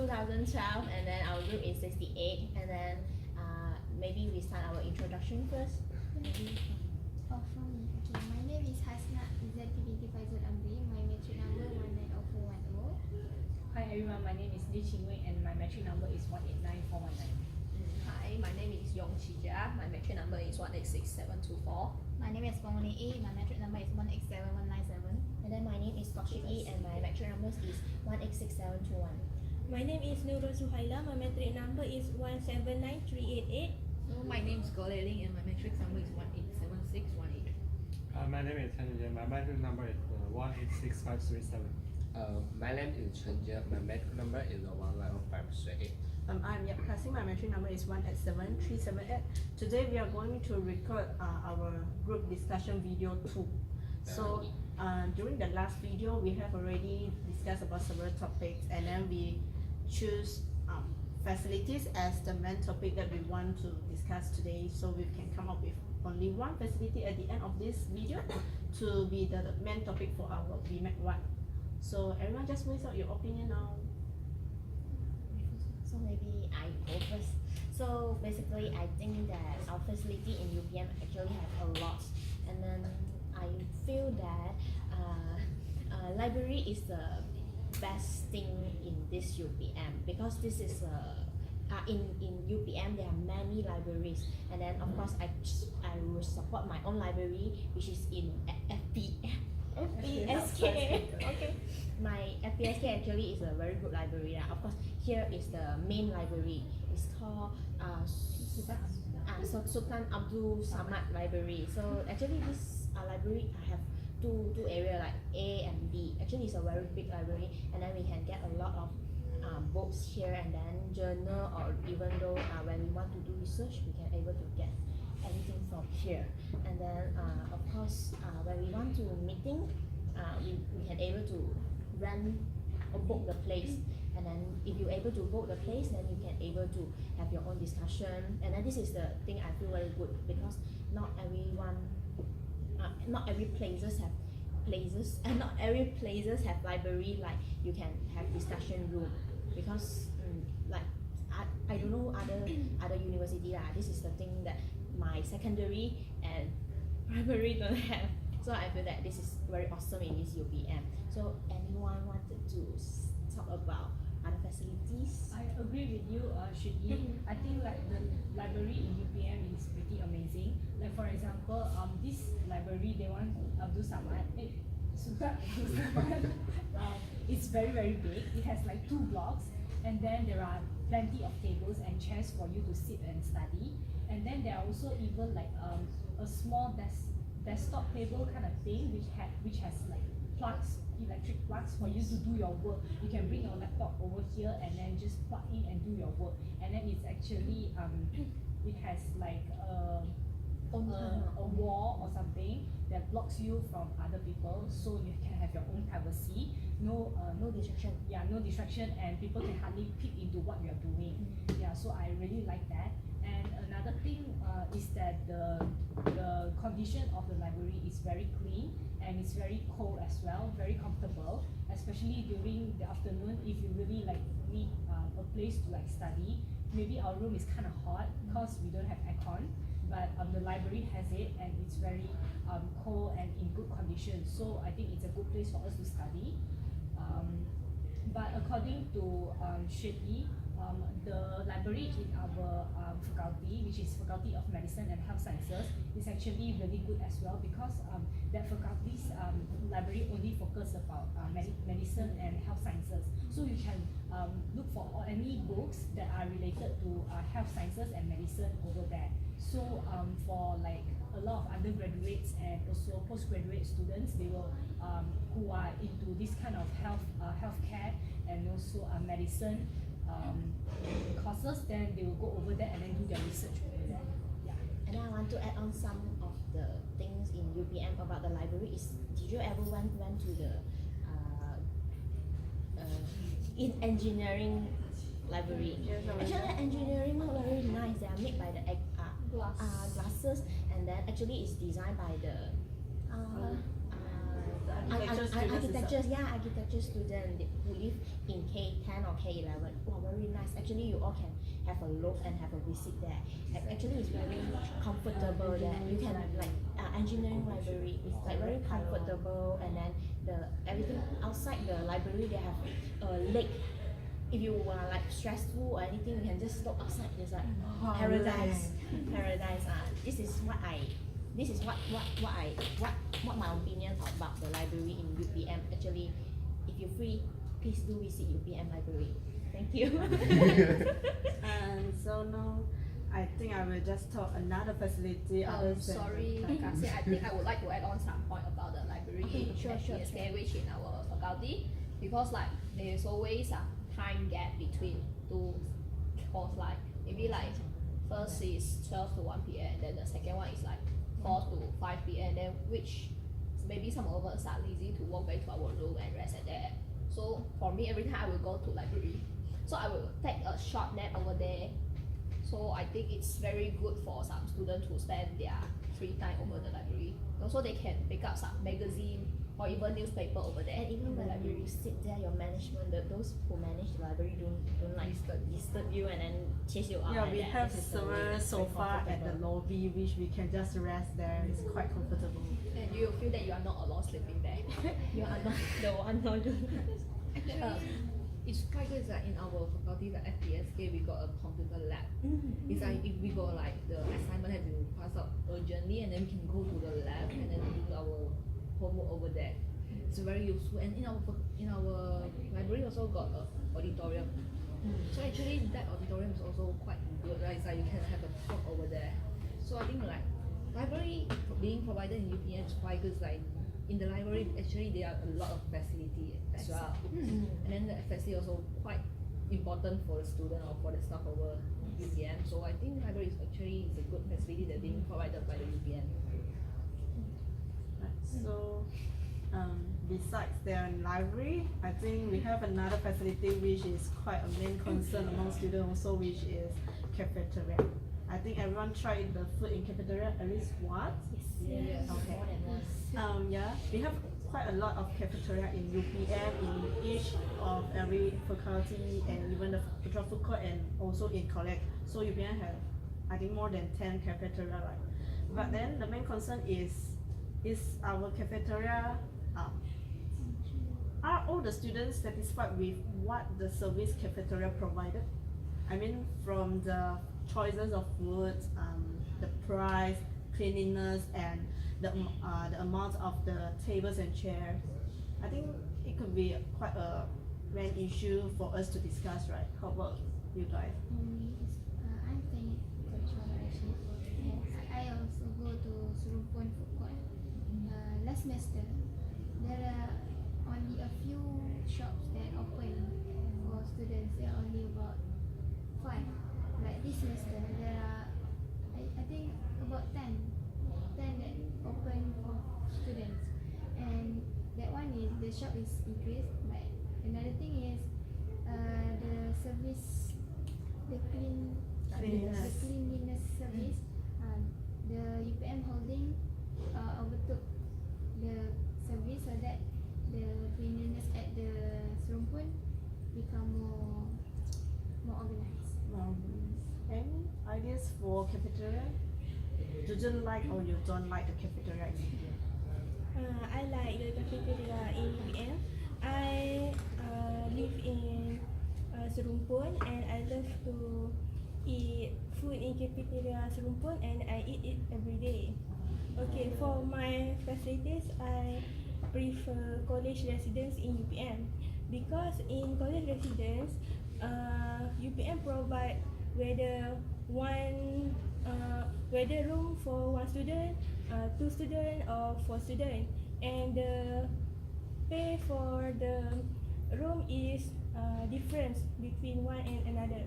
2012, and then our group is 68, and then maybe we start our introduction first. Okay, my name is Hasna Izzati binti Faizul Amri. My matric number 190410. Hi everyone, my name is Lee Ching Wei and my matric number is 189419. Hi, my name is Yong Chija. My matric number is 186724. My name is Pongni E. My matric number is 187197. And then my name is Toshik E, and my matric number is 186721. My name is Nurul Suhaila. My matric number is 179388. So my name is Go Lei Ling and my matrix number is 187618. My name is Chen Yan. My matric number is 186537. My name is Chen Jie. My matric number is 19538. I'm Yap Kasi. My matric number is 187378. Today we are going to record our group discussion video 2. So during the last video we have already discussed about several topics, and then we choose facilities as the main topic that we want to discuss today, so we can come up with only one facility at the end of this video to be the main topic for our ViMAG 1. So everyone just voice out your opinion now. So maybe I go first. So basically, I think that our facility in UPM actually have a lot, and then I feel that library is the best thing in this UPM, because this is in UPM there are many libraries, and then of course I will support my own library, which is in FPSK. Okay, my FPSK actually is a very good library. Of course, here is the main library. It's called Sultan Abdul Samad Library. So actually this library I have two area like A and B. Actually it's a very big library, and then we can get a lot of books here, and then journal, or even though when we want to do research we can able to get everything from here. And then of course when we want to meeting we can able to rent or book the place, and then if you're able to book the place, then you can able to have your own discussion. And then this is the thing I feel very good, because not everyone not every places have places, and not every places have library like you can have discussion room, because like I don't know other university lah. This is the thing that my secondary and primary don't have. So I feel that this is very awesome in this UPM. So anyone wanted to talk about other facilities? I agree with you, Shi Yi. I think like the library in UPM is pretty amazing. Like for example, this library they want Abdul Samad. Sultan Abdul Samad. It's very big. It has like 2 blocks, and then there are plenty of tables and chairs for you to sit and study. And then there are also even like a small desktop table kind of thing which has like plugs, electric plugs for you to do your work. You can bring your laptop over here and then just plug in and do your work. And then it's actually it has like a wall or something that blocks you from other people, so you can have your own privacy. No distraction. Yeah, no distraction, and people can hardly peek into what you're doing. Yeah, so I really like that. And another thing is that the condition of the library is very clean, and it's very cold as well, very comfortable, especially during the afternoon if you really like need a place to like study. Maybe our room is kind of hot because we don't have aircon, but the library has it, and it's very cold and in good condition. So I think it's a good place for us to study. But according to Shi Yi, the library in our faculty, which is Faculty of Medicine and Health Sciences, is actually really good as well, because that faculty's library only focus about medicine and health sciences. So you can look for any books that are related to health sciences and medicine over there. So for like a lot of undergraduates and also postgraduate students, they will who are into this kind of healthcare and also medicine courses, then they will go over there and then do their research over there. Yeah. And I want to add on some of the things in UPM about the library. Did you ever went to the in engineering library? Actually, engineering not very nice. They are made by the glasses, and then actually it's designed by the architecture student who live in K10 or K11. Wow, very nice. Actually, you all can have a look and have a visit there. Actually, it's very comfortable there. You can like engineering library. It's like very comfortable, and then the everything outside the library they have a lake. If you are like stressful or anything, you can just stop outside. It's like paradise, paradise. This is what my opinion about the library in UPM. Actually, if you're free, please do visit UPM library. Thank you. And so now, I think I will just talk another facility. Other than Sorry, the- like I said, I think I would like to add on some point about the library in Sure, PSK, which in our faculty, because like there's always a time gap between two course, like maybe like first is 12 to 1 p.m. then the second one is like 4 to 5 p.m. then which maybe some of us are lazy to walk back to our room and rest at there. So for me, every time I will go to library, so I will take a short nap over there. So I think it's very good for some students to spend their free time over the library. Also, they can pick up some magazine or even newspaper over there. And even when you sit there, your management, those who manage the library don't like disturb you and then chase you out. Yeah, like we that. have This is several very sofa at the comfortable. lobby, which we can just rest there. It's quite comfortable. And you will feel that you are not alone sleeping there. You are not the one not It's quite good. It's like in our faculty, like FPSK, we got a computer lab. It's like if we got like the assignment had to pass out urgently, and then we can go to the lab and then do our homework over there. It's very useful. And in our library also got a auditorium. So actually that auditorium is also quite good, right? It's like you can have a talk over there. So I think like library being provided in UPM is quite good. It's like in the library actually there are a lot of facility as well. And then the facility also quite important for the student or for the staff over UPM. So I think library is actually a good facility that being provided by the UPM. Right, so, besides their library, I think we have another facility which is quite a main concern among students also, which is cafeteria. I think everyone tried the food in cafeteria at least once. Yes. Okay. More than once. Yeah, we have quite a lot of cafeteria in UPM, in each of every faculty, and even the Putra food court, and also in college. So UPM have, I think, more than 10 cafeteria, right? But then the main concern is our cafeteria, are all the students satisfied with what the service cafeteria provided? I mean, from the choices of foods, the price, cleanliness, and the amount of the tables and chairs. I think it could be quite a main issue for us to discuss, right? How about you guys? I'm staying at Coachella actually. And I also go to Surumpun food court. Last semester, there are only a few shops that open for students. There are only about 5. Like this semester, there are I think about 10 that open for students. And that one is the shop is increased. But another thing is the service, the Cleanliness. cleanliness service. The UPM holding overtook the service so that the cleanliness at the Serumpun become more organized. Any ideas for cafeteria? Do you like or you don't like the cafeteria in UPM? I like the cafeteria in UPM. I live in Serumpun and I love to eat food in cafeteria Serumpun and I eat it every day. Okay, for my facilities, I prefer college residence in UPM because in college residence, UPM provide whether room for 1 student, 2 student, or 4 student, and the pay for the room is different between one and another.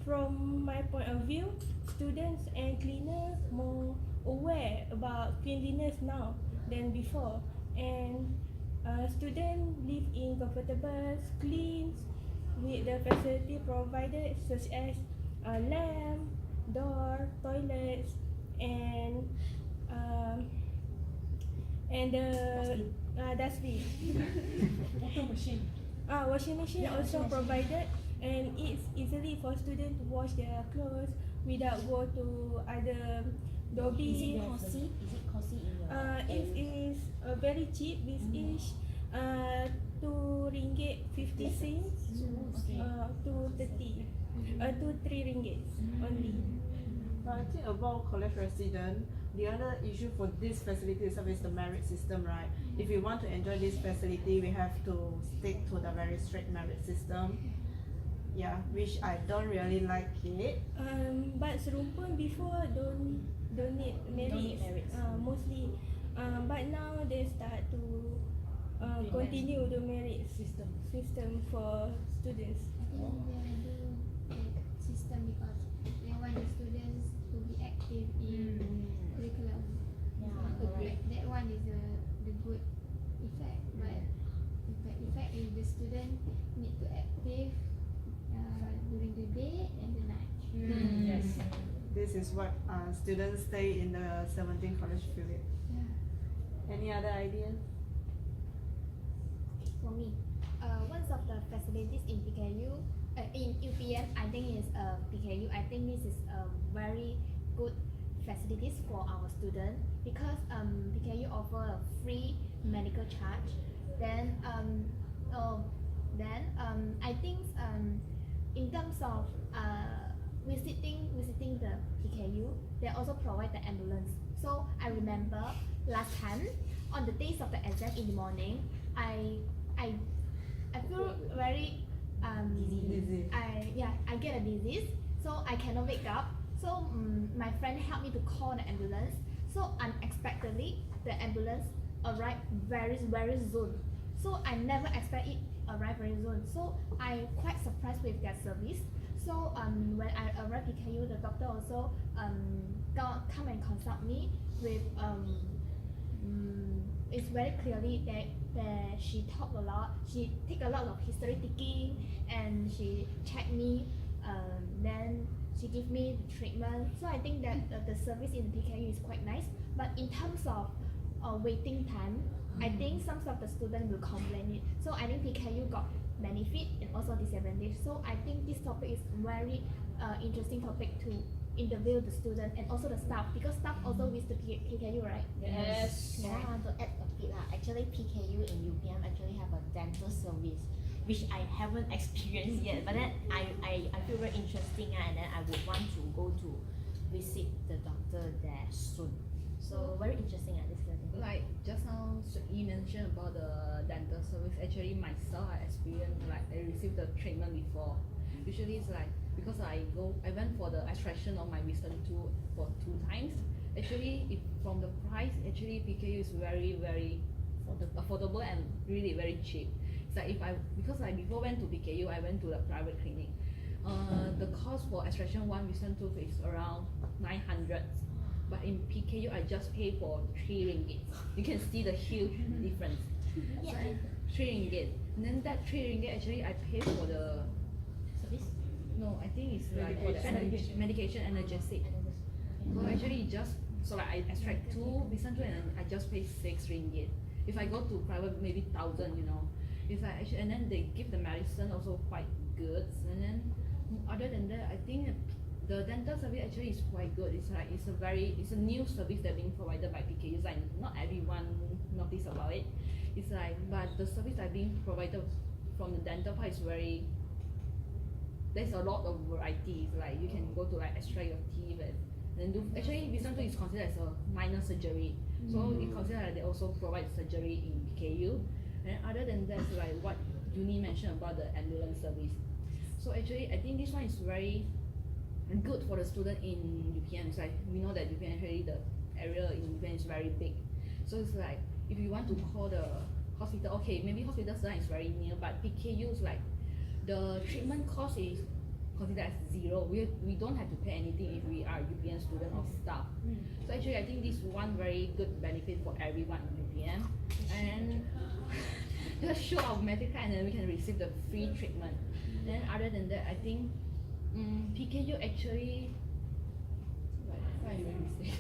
From my point of view, students and cleaners more aware about cleanliness now than before, and students live in comfortable, clean, with the facility provided such as lamp, door, toilets, and the dustbin. Water machine. Washing machine Yeah, also washing machine. provided, and it's easily for students to wash their clothes without go to other Is lobby. it costly? Is it costly in your It area? is very cheap. This is RM2.50 to 30 to 3 ringgit only. But I think about college resident, the other issue for this facility itself is the merit system, right? If we want to enjoy this facility, we have to stick to the very strict merit system. Yeah, which I don't really like it. But Serumpun before don't need merits, merits. mostly. But now they start to continue the merit system for students. I think they do the system because they want the students to be active in curriculum. Yeah, So correct. that one is the good effect. But the bad effect is the student need to active during the day and the night. Yes. This is what students stay in the 17 college affiliate. Yeah. Any other ideas? For me, one of the facilities in PKU, in UPM, I think is PKU. I think this is a very good facilities for our students because PKU offer a free medical charge. Then I think in terms of visiting the PKU, they also provide the ambulance. So I remember last time on the days of the exam in the morning, I feel very Dizzy. I get a disease, so I cannot wake up. So my friend helped me to call the ambulance. So unexpectedly, the ambulance arrived very soon. So I never expect it arrive very soon. So I quite surprised with their service. So when I arrived at PKU, the doctor also come and consult me with it's very clearly that she talked a lot. She take a lot of history taking and she checked me. Then she give me the treatment. So I think that the service in PKU is quite nice. But in terms of waiting time, I think some of the students will complain it. So I think PKU got benefit and also disadvantage. So I think this topic is very interesting topic to interview the student and also the staff because staff also with the PKU, right? Yes. Yeah, I want to add a bit lah. Actually, PKU in UPM actually have a dental service, which I haven't experienced yet. But then I feel very interesting and then I would want to go to visit the doctor there soon. So very interesting this kind of thing. Like just now you mentioned about the dental service. Actually myself I experienced like I received the treatment before. Usually it's like because I went for the extraction of my wisdom tooth for 2 times. Actually if from the price actually PKU is very affordable and really very cheap. It's like because I before went to PKU I went to the private clinic. The cost for extraction 1 wisdom tooth is around 900. But in PKU I just pay for 3 ringgit. You can see the huge difference. Yeah. 3 ringgit. And then that 3 ringgit actually I pay for the Service? no, I think it's like for the medication analgesic. So actually like I extract 2 wisdom tooth and then I just pay 6 ringgit. If I go to private maybe 1,000, you know. If I actually and then they give the medicine also quite good. And then other than that I think the dental service actually is quite good. It's like it's a new service that being provided by PKU. It's like not everyone notice about it. It's like but the service that being provided from the dental part is very there's a lot of varieties. Like you can go to like extract your teeth and then do actually wisdom tooth is considered as a minor surgery. So it considered that they also provide surgery in PKU. And other than that like what Uni mentioned about the ambulance service. So actually I think this one is very good for the student in UPM. It's like we know that UPM actually the area in UPM is very big. So it's like if you want to call the hospital, okay, maybe hospital design is very near, but PKU is like the treatment cost is considered as 0. We don't have to pay anything if we are UPM student or staff. So actually I think this is one very good benefit for everyone in UPM. And just show our medical card and then we can receive the free treatment. Then other than that I think PKU actually what I even say?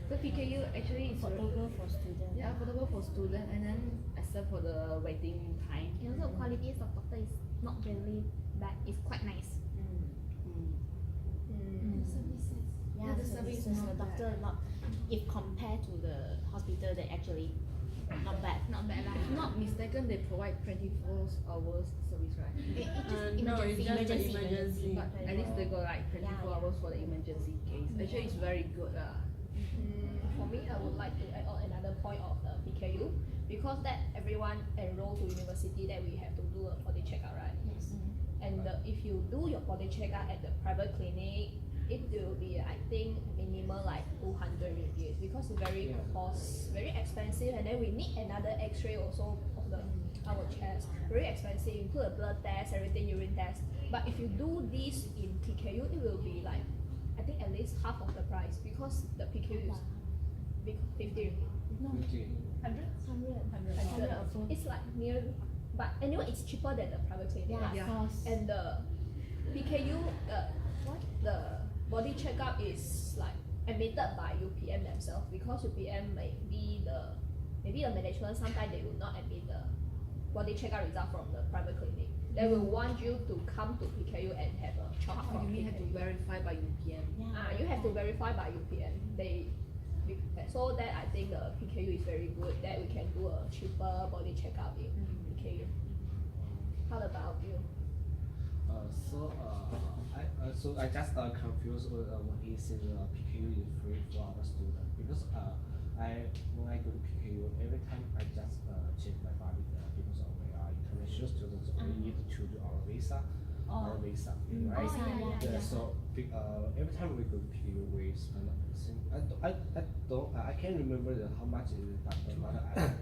So PKU actually is Affordable for students. yeah, affordable for students and then except for the waiting time. And also qualities of doctor is not really bad. It's quite nice. The services. Yeah, the services the doctor not if compared to the hospital, they actually not bad. Not bad lah. If not mistaken, they provide 24 hours service, right? No, it's just the emergency. But at least they got like 24 Yeah. hours for the emergency case. Actually, it's very good. For me, I would like to add on another point of the PKU because that everyone enroll to university that we have to do a body checkup, right? Yes. And if you do your body checkup at the private clinic, it will be I think minimum like 200 ringgit because it's very very expensive, and then we need another X-ray also of our chest. Very expensive, include a blood test, everything, urine test. But if you do this in PKU, it will be like I think at least half of the price because the PKU is 50 ringgit. 100? 100. It's like near, but anyway, it's cheaper than the private clinic. Yeah, of course. And the PKU, the body checkup is like admitted by UPM themselves because UPM maybe the management sometimes they will not admit the body checkup result from the private clinic. They will want you to come to PKU and have a chart from You have to PKU. verify by UPM. You have to verify by UPM. So that I think the PKU is very good. That we can do a cheaper body checkup in PKU. How about you? So I just confused when he said PKU is free for our student because when I go to PKU every time I just check my body because we are international students we need to do our visa right? Yeah. So every time we go to PKU we spend I can't remember how much it is but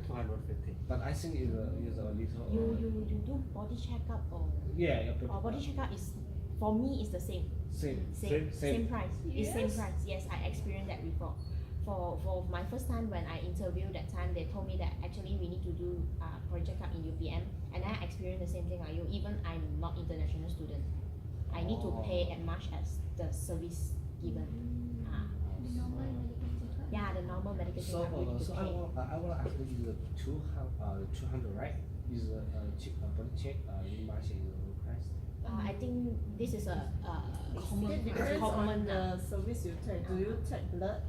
250. but I think it's a little You do body checkup or body checkup is for me is the same. Same price. It's same price. Yes, I experienced that before. For my first time when I interviewed that time, they told me that actually we need to do project up in UPM, and I experienced the same thing like you. Even I'm not international student, I need to pay as much as the service given. The normal medical checkup. Yeah, the normal medical So, checkup we need to so pay. I want to ask you, is the 200, right? Is the body check ViMAG is the low price? I think this is a common Depends on common. the service you take. Do you take blood?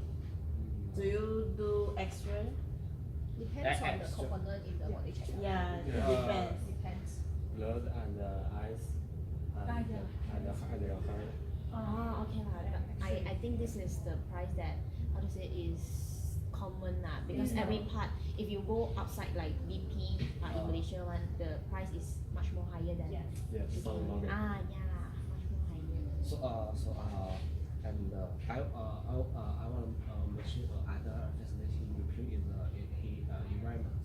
Do you do X-ray? Depends on the Extra. component in the body checkup. Yeah, it Yeah. depends. Depends. Blood and eyes and your heart. Okay lah. I think this is the price that how to say is common because every part if you go outside like BP in Malaysia one the price is much more higher than Yes, so long. yeah much more higher. And I want to mention other facility in UPM is environment.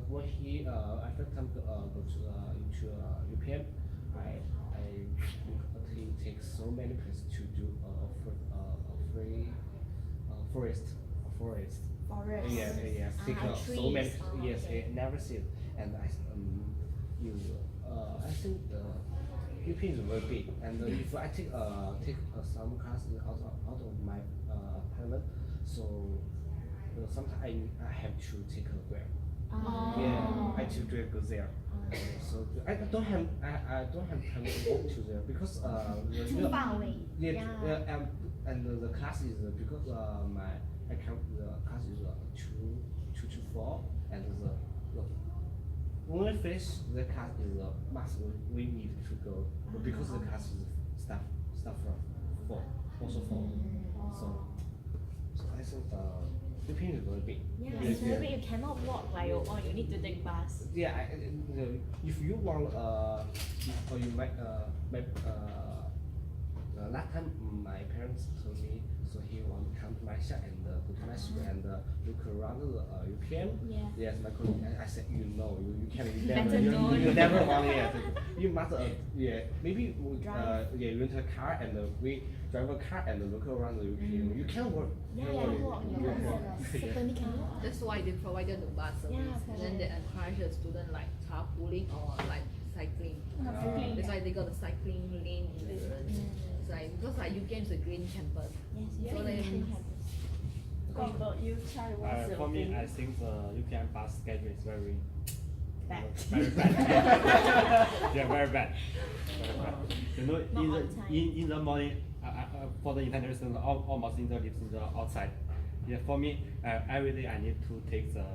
When he I first time go to into UPM, I he takes so many places to do free forest. Forest. Yes. Take so many. Yes, okay. I never see it, and I think the UPM is very big, and if I take some classes out of my apartment, so sometimes I have to take a Grab. Yeah, I to go there. So I don't have time to walk to there because Too far away. and the class is because my account the class is 2 to 4 and when we finish the class is mass we need to go because the class is staff from 4 also 4 so I think the pain is very big. It's very big. You cannot walk by your own. You need to take bus. Yeah, if you want, or you might, last time my parents told me, so he want to come to my shop and go to my school and look around the UPM. Yeah. Yes, my colleague. I said, you can Better never, know. you never want it. You must, maybe Drive. rent a car and we drive a car and look around the UPM. You can work. Walk. Certainly can walk. That's why they provided the bus service, and then they encourage the student like carpooling or like cycling. That's why they got the cycling lane in the it's like because like UPM is a green campus. Yes, So very then green campus. What about you, Chai? What's your For me, opinion? I think the UPM bus schedule is very Bad. very bad. Yeah, very bad. Very bad. You know, in the morning, for the international students, almost lives in the outside. Yeah, for me, every day I need to take the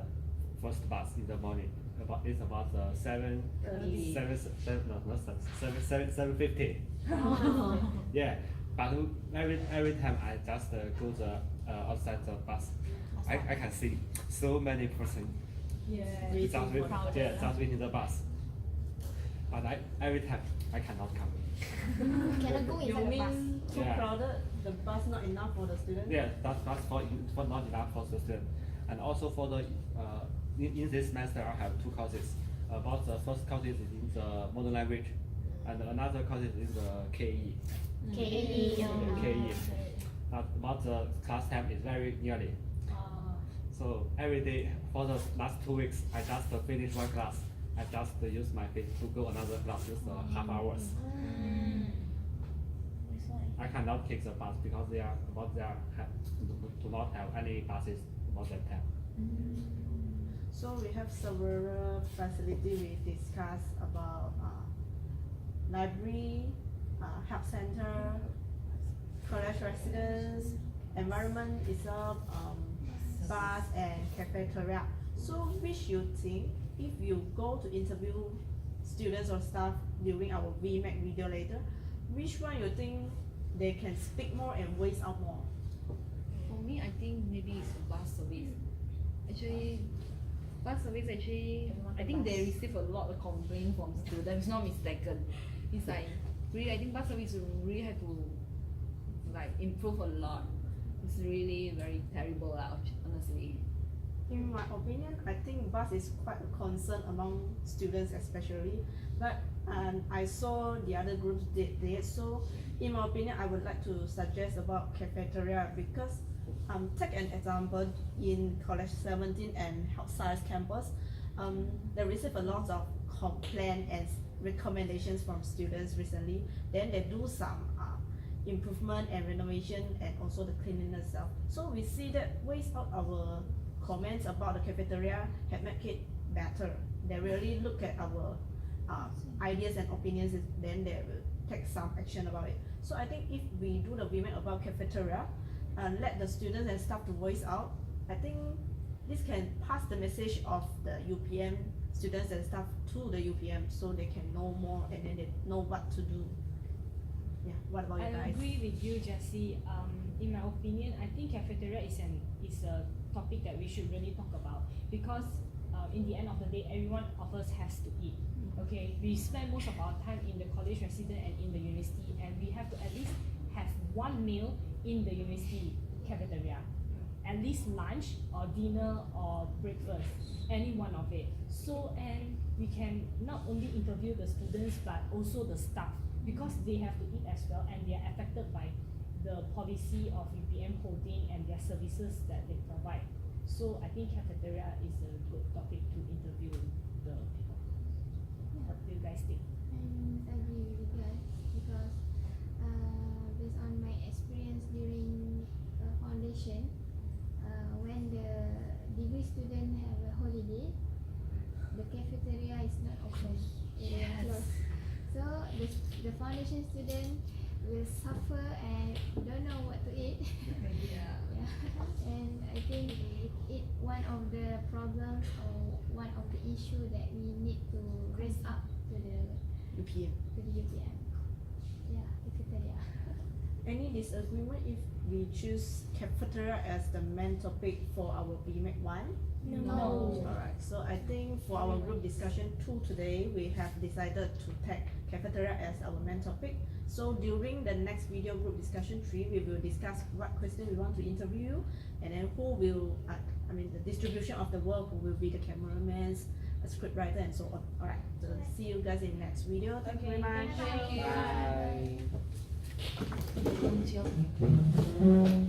first bus in the morning. It's about 7:50. Yeah, but every time I just go the outside the bus, I can see so many person just waiting the bus. But every time I cannot come. Cannot go You inside the bus. mean too Yeah. crowded? The bus not enough for the students? Yeah, that's for not enough for the student, and also for the in this semester I have two courses. About the first course is in the modern language, and another course is in the KE. KE. KE. But the class time is very nearly. So every day for the last 2 weeks, I just finish one class. I just use my feet to go another class, just half hours. I cannot take the bus because do not have any buses about that time. So we have several facilities we discuss about library, health center, college residence, environment itself, bus and cafeteria. So which you think if you go to interview students or staff during our ViMAG video later, which one you think they can speak more and voice out more? For me, I think maybe it's bus service. Actually, bus service I think they receive a lot of complaints from students. Not mistaken. It's like really, I think bus service really have to like improve a lot. It's really very terrible, honestly. In my opinion, I think bus is quite a concern among students especially, but I saw the other groups did it. So in my opinion, I would like to suggest about cafeteria because take an example in College 17 and Health Science campus, they receive a lot of complaint and recommendations from students recently. Then they do some improvement and renovation and also the cleanliness itself. So we see that ways out our comments about the cafeteria have made it better. They really look at our ideas and opinions, then they will take some action about it. So I think if we do the ViMAG about cafeteria and let the students and staff to voice out, I think this can pass the message of the UPM students and staff to the UPM so they can know more and then they know what to do. Yeah, what about you I guys? agree with you, Jessie. In my opinion, I think cafeteria is a topic that we should really talk about because in the end of the day, everyone of us has to eat. Okay, we spend most of our time in the college resident and in the university, and we have to at least have one meal in the university cafeteria, at least lunch or dinner or breakfast, any one of it. So, and we can not only interview the students but also the staff because they have to eat as well and they are affected by the policy of UPM holding and their services that they provide. So I think cafeteria is a good topic to interview the people. What do you guys think? I agree with you guys because based on my experience during foundation, when the degree student have a holiday, the cafeteria is not open. It is closed. So the foundation student will suffer and don't know what to eat. Yeah. And I think it one of the problems or one of the issue that we need to raise up to the UPM. UPM. Yeah, cafeteria. Any disagreement if we choose cafeteria as the main topic for our ViMAG 1? No. Alright, so I think for our group discussion 2 today, we have decided to take cafeteria as our main topic. So during the next video group discussion 3, we will discuss what question we want to interview and then who will, the distribution of the work, who will be the cameraman, a scriptwriter and so on. Alright, so see you guys in the next video. Thank you very much. Thank you. Bye. Bye.